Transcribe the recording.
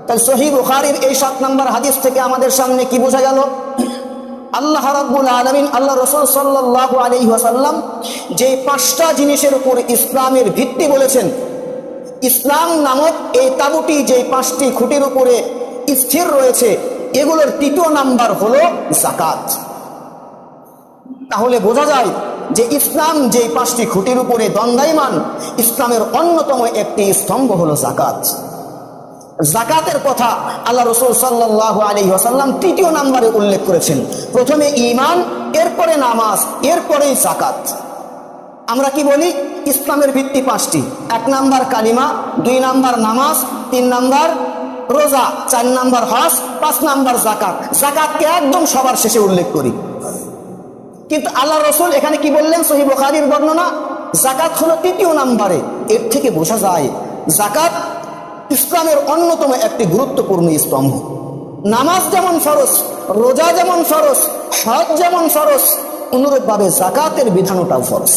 তাই সহিহ বুখারীর এই 7 নম্বর হাদিস থেকে আমাদের সামনে কি বোঝা গেল? আল্লাহ রাব্বুল আলামিন, আল্লাহ রাসূল সাল্লাল্লাহু আলাইহি ওয়াসাল্লাম যে 5টা জিনিসের উপর ইসলামের ভিত্তি বলেছেন, ইসলাম নামক এই তাবুটি যে 5টি খুঁটির উপরে স্থির রয়েছে, এগুলোর 3য় নাম্বার হলো যাকাত। তাহলে বোঝা যায় যে ইসলাম যে 5টি খুঁটির উপরে দণ্ডায়মান, ইসলামের অন্যতম একটি স্তম্ভ হলো যাকাত। যাকাতের কথা আল্লাহ রাসূল সাল্লাল্লাহু আলাইহি ওয়াসাল্লাম 3য় নম্বরে উল্লেখ করেছেন। প্রথমে ঈমান, এরপরে নামাজ, এরপরেই যাকাত। আমরা কি বলি? ইসলামের ভিত্তি 5টি। 1 নাম্বার কালিমা, 2 নাম্বার নামাজ, 3 নাম্বার রোজা, 4 নাম্বার হজ, 5 নাম্বার যাকাত। যাকাতকে একদম সবার শেষে উল্লেখ করি, কিন্তু আল্লাহ রাসূল এখানে কি বললেন? সহিহ বুখারীর বর্ণনা, যাকাত হলো 3য় নম্বরে। এর থেকে বোঝা যায় যাকাত ইসলামের অন্যতম একটি গুরুত্বপূর্ণ স্তম্ভ। নামাজ যেমন ফরজ, রোজা যেমন ফরজ, হজ যেমন ফরজ, অনুরূপভাবে যাকাতের বিধানটাও ফরজ।